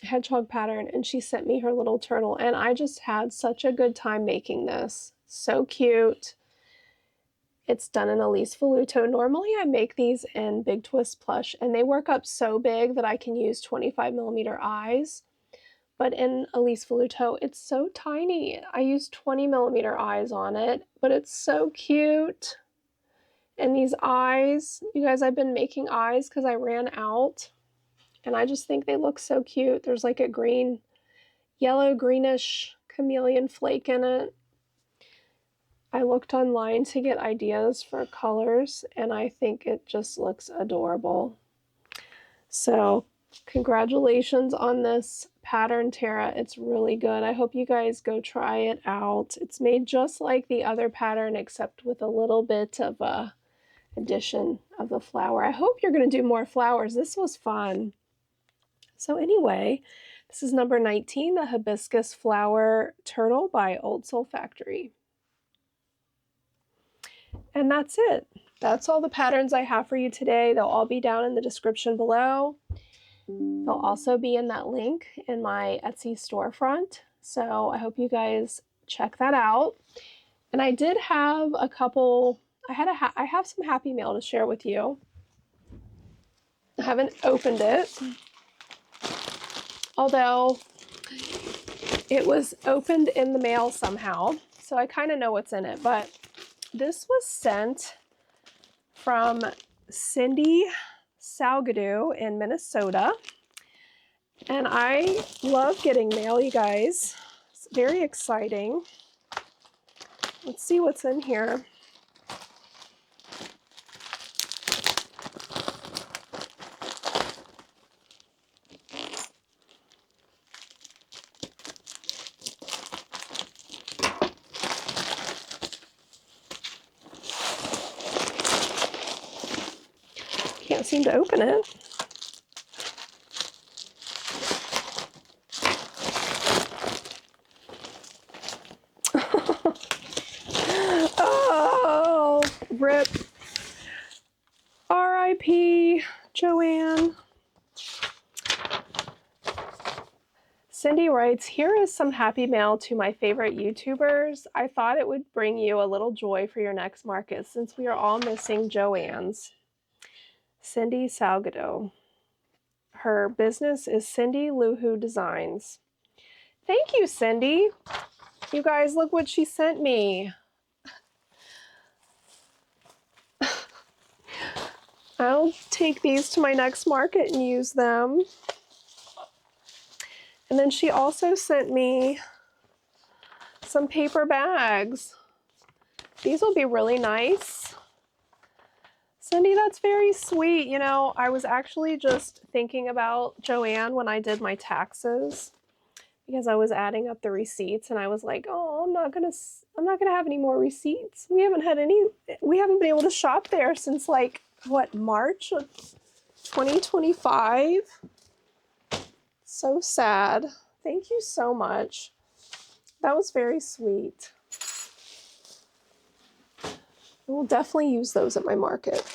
hedgehog pattern, and she sent me her little turtle, and I just had such a good time making this. So cute. It's done in Elise Voluto. Normally I make these in Big Twist Plush, and they work up so big that I can use 25mm eyes. But in Elise Voluto, it's so tiny. I use 20mm eyes on it, but it's so cute. And these eyes, you guys, I've been making eyes because I ran out. And I just think they look so cute. There's like a green, yellow, greenish chameleon flake in it. I looked online to get ideas for colors, and I think it just looks adorable. So congratulations on this pattern, Tara. It's really good. I hope you guys go try it out. It's made just like the other pattern, except with a little bit of a addition of the flower. I hope you're going to do more flowers. This was fun. So anyway, this is number 19, the Hibiscus Flower Turtle by Old Soul Factory. And that's it. That's all the patterns I have for you today. They'll all be down in the description below. They'll also be in that link in my Etsy storefront. So I hope you guys check that out. And I did have a couple, I have some happy mail to share with you. I haven't opened it, although it was opened in the mail somehow. So I kind of know what's in it, but this was sent from Cindy Caydo in Minnesota. And I love getting mail, you guys. It's very exciting. Let's see what's in here. Can't seem to open it. Oh, rip. R.I.P. Joanne. Cindy writes, here is some happy mail to my favorite YouTubers. I thought it would bring you a little joy for your next market since we are all missing Joanne's. Cindy Caydo. Her business is Cindy Luhu Designs. Thank you, Cindy. You guys, look what she sent me. I'll take these to my next market and use them. And then she also sent me some paper bags. These will be really nice. Cindy, that's very sweet. You know, I was actually just thinking about Joanne when I did my taxes because I was adding up the receipts and I was like, oh, I'm not gonna have any more receipts. We haven't been able to shop there since like what, March of 2025. So sad. Thank you so much. That was very sweet. We'll definitely use those at my market.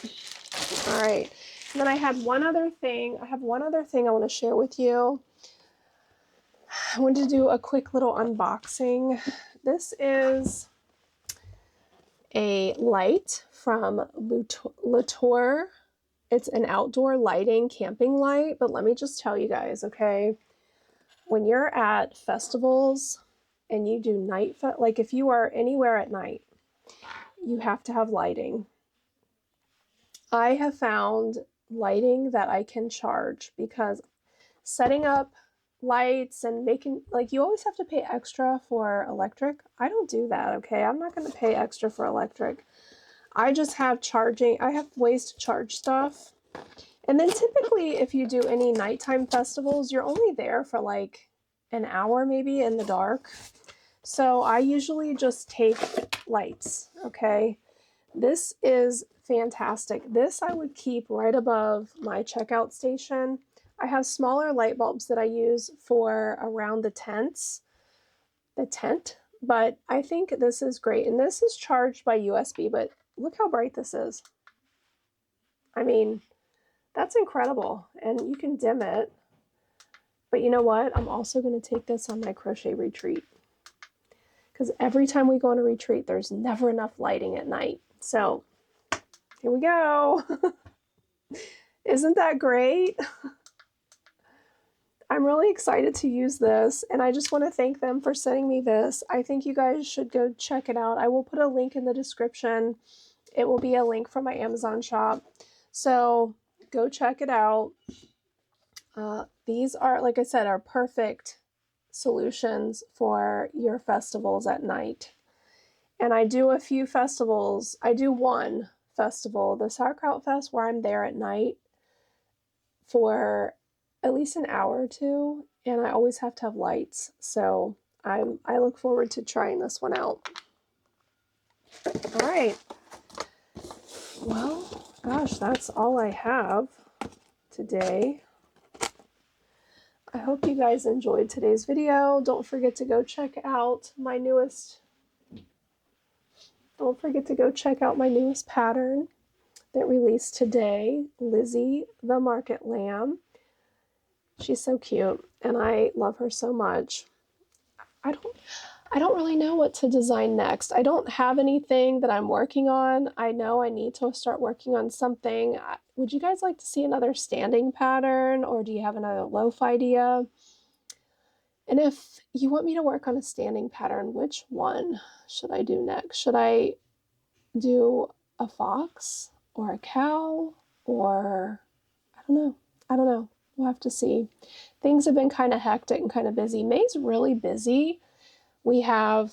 All right. And then I had one other thing. I want to share with you. I wanted to do a quick little unboxing. This is a light from Latour. It's an outdoor lighting camping light, but let me just tell you guys, okay? When you're at festivals and you do night, like if you are anywhere at night, you have to have lighting. I have found lighting that I can charge because setting up lights and making, like, you always have to pay extra for electric. I don't do that, okay? I'm not going to pay extra for electric. I just have charging. I have ways to charge stuff. And then typically if you do any nighttime festivals, you're only there for like an hour maybe in the dark. So I usually just take lights, okay? This is fantastic. This I would keep right above my checkout station. I have smaller light bulbs that I use for around the tent, but I think this is great. And this is charged by USB, but look how bright this is. I mean, that's incredible. And you can dim it. But you know what? I'm also going to take this on my crochet retreat. Because every time we go on a retreat, there's never enough lighting at night. So here we go. Isn't that great? I'm really excited to use this, and I just want to thank them for sending me this. I think you guys should go check it out. I will put a link in the description. It will be a link from my Amazon shop. So go check it out. These are, like I said, are perfect solutions for your festivals at night. And I do a few festivals. I do one festival, the Sauerkraut Fest, where I'm there at night for at least an hour or two, and I always have to have lights. So I look forward to trying this one out. All right. Well, gosh, that's all I have today. I hope you guys enjoyed today's video. Don't forget to go check out my newest pattern that released today, Lizzy the Market Lamb. She's so cute and I love her so much. I don't really know what to design next. I don't have anything that I'm working on. I know I need to start working on something. Would you guys like to see another standing pattern, or do you have another loaf idea? And if you want me to work on a standing pattern, which one should I do next? Should I do a fox or a cow, or I don't know. We'll have to see. Things have been kind of hectic and kind of busy. May's really busy. We have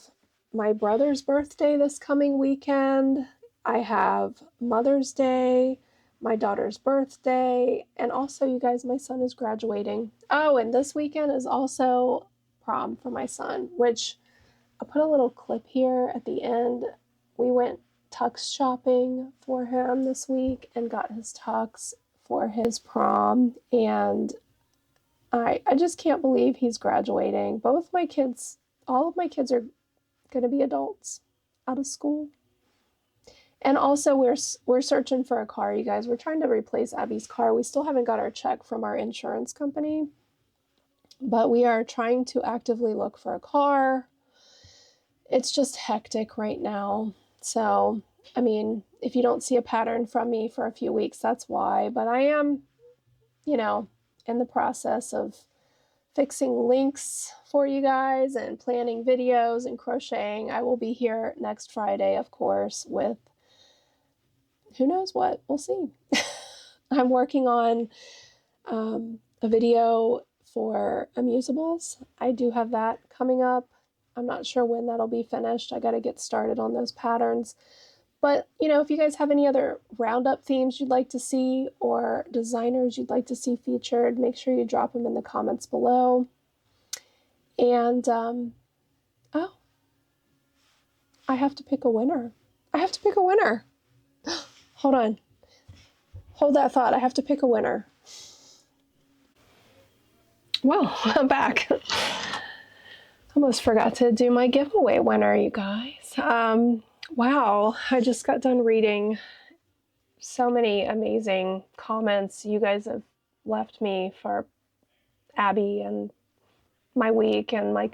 my brother's birthday this coming weekend. I have Mother's Day, my daughter's birthday, and also, you guys, my son is graduating. Oh, and this weekend is also prom for my son, which I'll put a little clip here at the end. We went tux shopping for him this week and got his tux for his prom, and I just can't believe he's graduating. All of my kids are going to be adults out of school. And also, we're searching for a car, you guys. We're trying to replace Abby's car. We still haven't got our check from our insurance company, but we are trying to actively look for a car. It's just hectic right now. So, I mean, if you don't see a pattern from me for a few weeks, that's why. But I am, in the process of fixing links for you guys and planning videos and crocheting. I will be here next Friday, of course, with who knows what. We'll see. I'm working on a video for Amusables. I do have that coming up. I'm not sure when that'll be finished. I got to get started on those patterns. But, if you guys have any other Roundup themes you'd like to see or designers you'd like to see featured, make sure you drop them in the comments below. And, I have to pick a winner. Hold on. Hold that thought. I have to pick a winner. Well, I'm back. Almost forgot to do my giveaway winner, you guys. Wow, I just got done reading so many amazing comments you guys have left me for Abby and my week, and I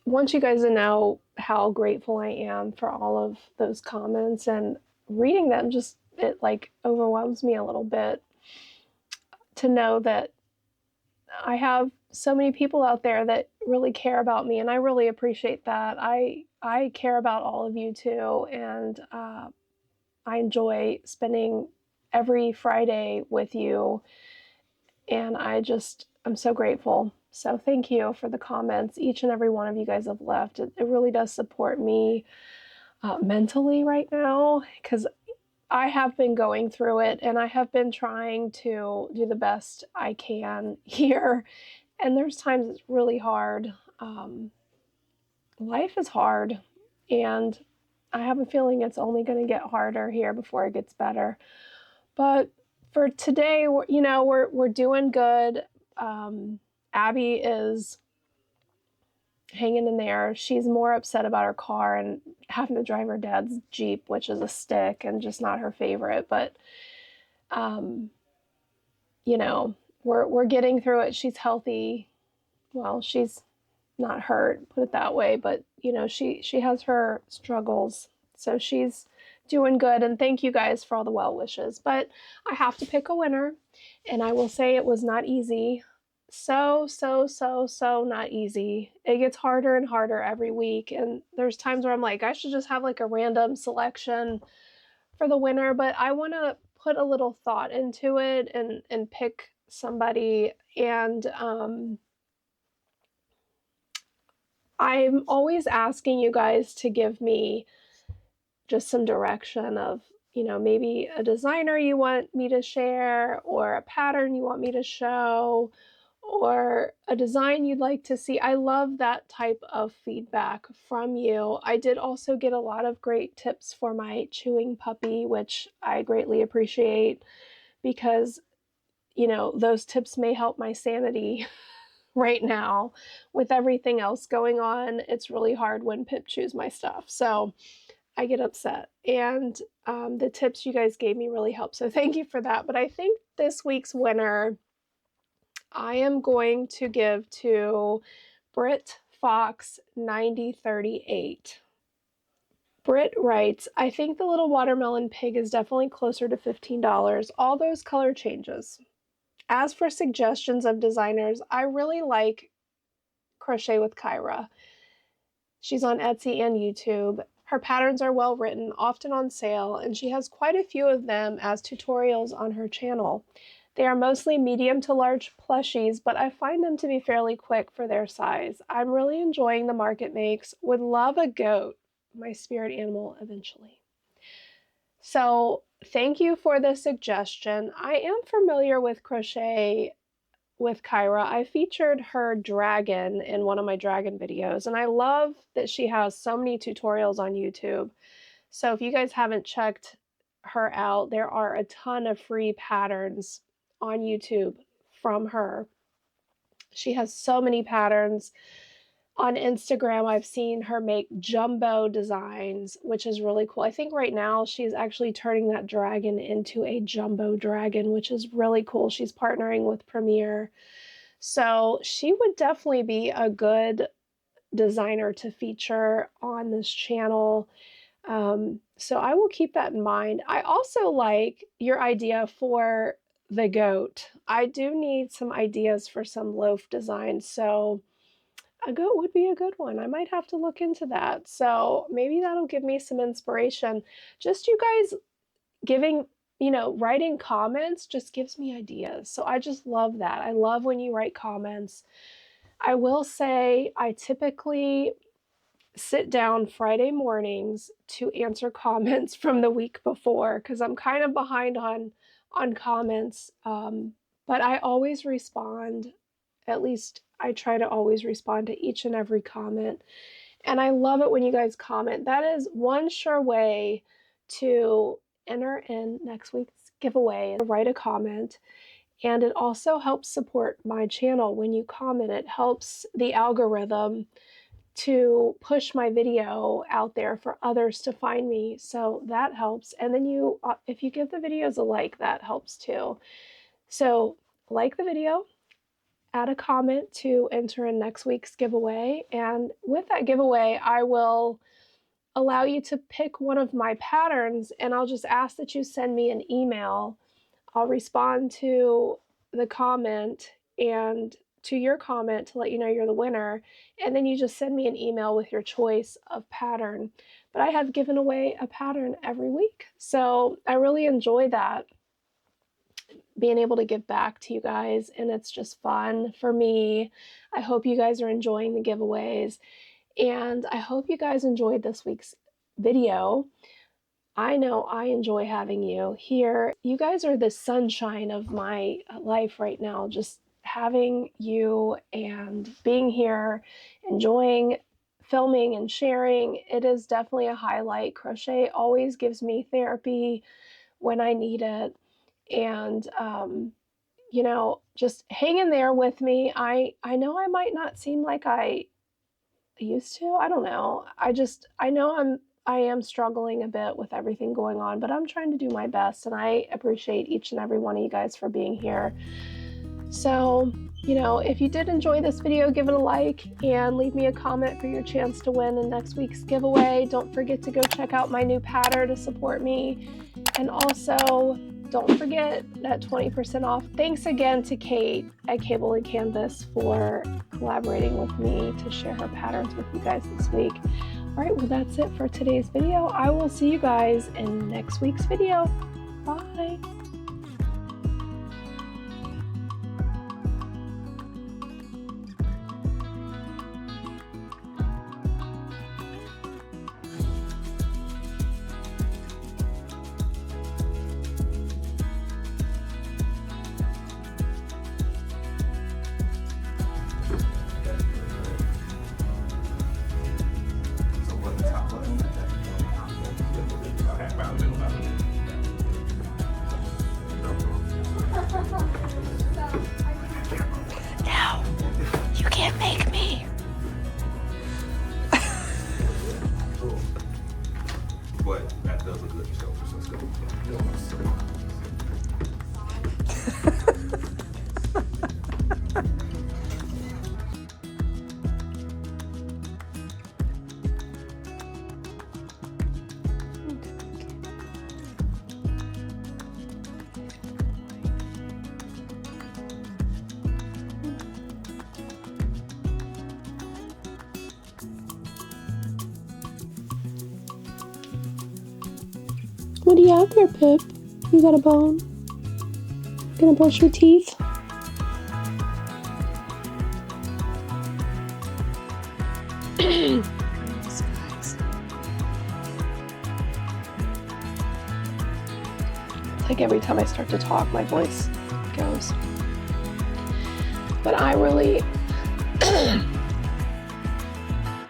want you guys to know how grateful I am for all of those comments, and reading them it overwhelms me a little bit to know that I have so many people out there that really care about me, and I really appreciate that. I care about all of you too, and I enjoy spending every Friday with you, and I'm so grateful. So thank you for the comments each and every one of you guys have left. It really does support me mentally right now, because I have been going through it, and I have been trying to do the best I can here. And there's times it's really hard. Life is hard, and I have a feeling it's only going to get harder here before it gets better. But for today, we're doing good. Abby is hanging in there. She's more upset about her car and having to drive her dad's Jeep, which is a stick and just not her favorite. But, we're getting through it. She's healthy. Well, she's not hurt, put it that way, but she has her struggles. So she's doing good, and thank you guys for all the well wishes. But I have to pick a winner, and I will say it was not easy. So not easy. It gets harder and harder every week, and there's times where I'm like, I should just have a random selection for the winner, but I want to put a little thought into it and pick somebody. And I'm always asking you guys to give me just some direction of, you know, maybe a designer you want me to share, or a pattern you want me to show, or a design you'd like to see. I love that type of feedback from you. I did also get a lot of great tips for my chewing puppy, which I greatly appreciate, because, you know, those tips may help my sanity right now with everything else going on. It's really hard when Pip chews my stuff, so I get upset. And the tips you guys gave me really helped, so thank you for that. But I think this week's winner I am going to give to Britt Fox 9038. Britt writes, I think the little watermelon pig is definitely closer to $15. All those color changes. As for suggestions of designers, I really like Crochet with Kyra. She's on Etsy and YouTube. Her patterns are well written, often on sale, and she has quite a few of them as tutorials on her channel. They are mostly medium to large plushies, but I find them to be fairly quick for their size. I'm really enjoying the market makes. Would love a goat, my spirit animal eventually. So thank you for the suggestion. I am familiar with Crochet with Kyra. I featured her dragon in one of my dragon videos, and I love that she has so many tutorials on YouTube. So if you guys haven't checked her out, there are a ton of free patterns on YouTube from her. She has so many patterns. On Instagram, I've seen her make jumbo designs, which is really cool. I think right now she's actually turning that dragon into a jumbo dragon, which is really cool. She's partnering with Premiere. So she would definitely be a good designer to feature on this channel. So I will keep that in mind. I also like your idea for the goat. I do need some ideas for some loaf designs, so a goat would be a good one. I might have to look into that. So maybe that'll give me some inspiration. Just you guys giving, you know, writing comments just gives me ideas. So I just love that. I love when you write comments. I will say I typically sit down Friday mornings to answer comments from the week before, because I'm kind of behind on comments, but I always respond. At least I try to always respond to each and every comment, and I love it when you guys comment. That is one sure way to enter in next week's giveaway and write a comment. And it also helps support my channel when you comment. It helps the algorithm to push my video out there for others to find me, so that helps. And then you, if you give the videos a like, that helps too. So like the video, add a comment to enter in next week's giveaway, and with that giveaway I will allow you to pick one of my patterns, and I'll just ask that you send me an email. I'll respond to the comment and to your comment to let you know you're the winner, and then you just send me an email with your choice of pattern. But I have given away a pattern every week, so I really enjoy that, being able to give back to you guys, and it's just fun for me. I hope you guys are enjoying the giveaways, and I hope you guys enjoyed this week's video. I know I enjoy having you here. You guys are the sunshine of my life right now. Just having you and being here, enjoying filming and sharing. It is definitely a highlight. Crochet always gives me therapy when I need it. And, you know, just hang in there with me. I know I might not seem like I used to. I don't know. I know I am struggling a bit with everything going on, but I'm trying to do my best, and I appreciate each and every one of you guys for being here. So, you know, if you did enjoy this video, give it a like and leave me a comment for your chance to win in next week's giveaway. Don't forget to go check out my new pattern to support me. And also, don't forget that 20% off. Thanks again to Kate at Cable and Canvas for collaborating with me to share her patterns with you guys this week. All right, well, that's it for today's video. I will see you guys in next week's video. Bye. What do you have there, Pip? You got a bone? Gonna brush your teeth? Like every time I start to talk, my voice goes. But I really, I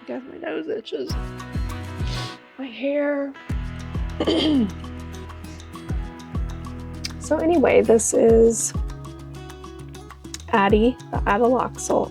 guess my nose itches. My hair. So anyway, this is Addie, the Adaloxal.